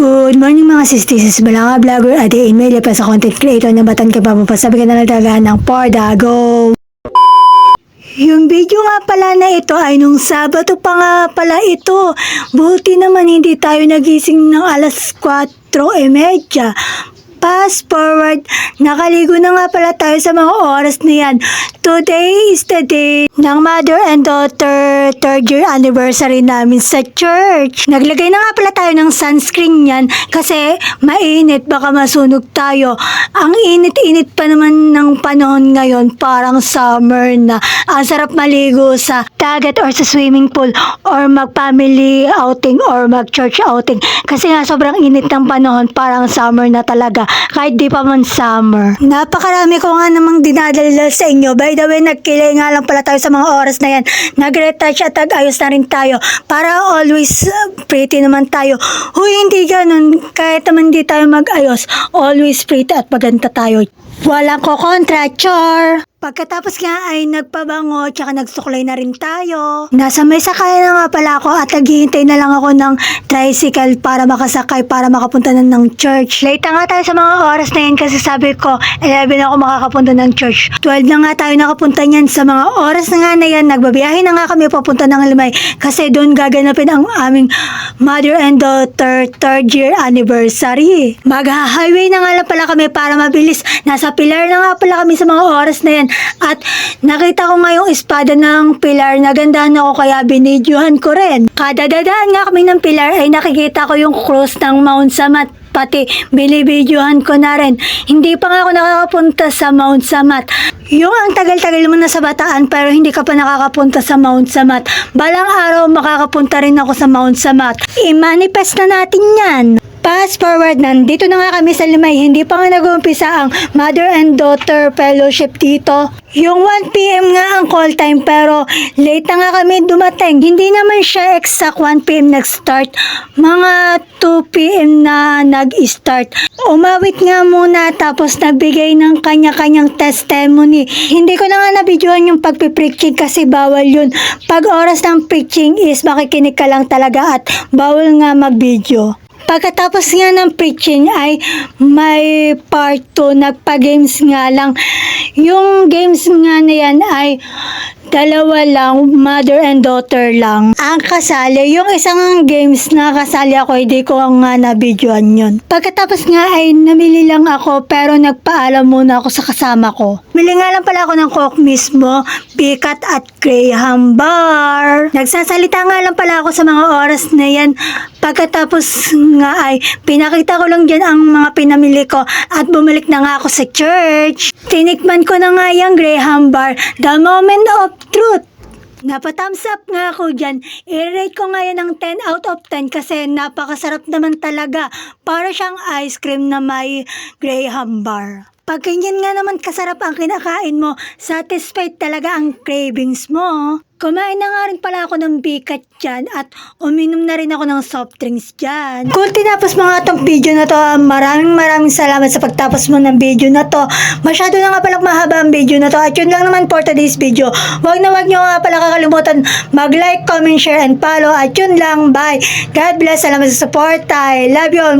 Good morning mga sisters, balanga vlogger at email pa sa content creator na batan ka papapasabi ka na nagtagaan ng Porda, go! Yung video nga pala na ito ay nung Sabado pa nga pala ito. Buti naman hindi tayo nagising ng alas 4:30. Fast forward, nakaligo na nga pala tayo sa mga oras na yan. Today is the day ng mother and daughter 3rd year anniversary namin sa church. Naglagay na nga pala tayo ng sunscreen yan kasi mainit, baka masunog tayo. Ang init-init pa naman ng panahon ngayon, parang summer na. Ang sarap maligo sa dagat or sa swimming pool or mag-family outing or mag-church outing. Kasi nga sobrang init ng panahon, parang summer na talaga. Kahit di pa man summer. Napakarami ko nga namang dinadala sa inyo. By the way, nagkilay nga lang pala tayo sa mga oras na yan. Nag-retouch at nag-ayos na rin tayo. Para always pretty naman tayo. Huy, hindi ganun. Kahit naman di tayo mag-ayos, always pretty at maganda tayo. Walang kokontra, char! Pagkatapos nga ay nagpabango tsaka nagsuklay na rin tayo. Nasa may sakay na nga pala ako at naghihintay na lang ako ng tricycle para makasakay para makapunta na ng church. Late na nga tayo sa mga oras na yun kasi sabi ko 11 ako makakapunta ng church. 12 na nga tayo nakapunta niyan. Sa mga oras na nga na yan, nagbabiyahe na nga kami papunta ng Limay kasi doon gaganapin ang aming mother and daughter 3rd year anniversary. Mag-highway na nga lang pala kami para mabilis. Nasa Pilar na nga pala kami sa mga oras na yan. At nakita ko nga yung espada ng Pilar, nagandahan ako kaya binidyohan ko rin. Kada dadaan nga kami ng Pilar ay nakikita ko yung cross ng Mount Samat. Pati binibidyohan ko na rin. Hindi pa nga ako nakakapunta sa Mount Samat. Yung ang tagal-tagal mo na sa Bataan pero hindi ka pa nakakapunta sa Mount Samat. Balang araw makakapunta rin ako sa Mount Samat. I-manifest na natin yan. Fast forward, nandito na nga kami sa Limay. Hindi pa nga nag-uumpisa ang mother and daughter fellowship dito. Yung 1 PM nga ang call time pero late na nga kami dumating. Hindi naman siya exact 1 PM nag-start. Mga 2 PM na nag-start. Umawit nga muna tapos nagbigay ng kanya-kanyang testimony. Hindi ko na nga nabidyohan yung pagpipreaching kasi bawal yun. Pag oras ng preaching is makikinig ka lang talaga at bawal nga mag-video. Pagkatapos nga ng preaching ay may part 2, nagpa-games nga lang. Yung games nga na yan ay dalawa lang, mother and daughter lang ang kasali. Yung isang games na kasali ako, hindi ko nga na-videoan yun. Pagkatapos nga ay namili lang ako pero nagpaalam muna ako sa kasama ko. Mili nga lang pala ako ng Coke mismo, Bicat at Graham Bar. Nagsasalita nga lang pala ako sa mga oras na yan. Pagkatapos nga ay pinakita ko lang dyan ang mga pinamili ko at bumalik na nga ako sa church. Tinikman ko na nga yung Graham Bar, the moment of truth. Napa-thumbs up nga ako dyan. I-rate ko nga yan ng 10 out of 10 kasi napakasarap naman talaga. Para siyang ice cream na may Graham Bar. Pag ganyan nga naman kasarap ang kinakain mo, satisfied talaga ang cravings mo. Kumain na nga rin pala ako ng bikat dyan at uminom na rin ako ng soft drinks dyan. Kung tinapos mo nga itong video na to, maraming salamat sa pagtapos mo ng video na to. Masyado na nga pala mahaba ang video na to at yun lang naman for today's video. Huwag nyo nga pala kakalimutan mag-like, comment, share, and follow at yun lang, bye. God bless, salamat sa support, I love you all.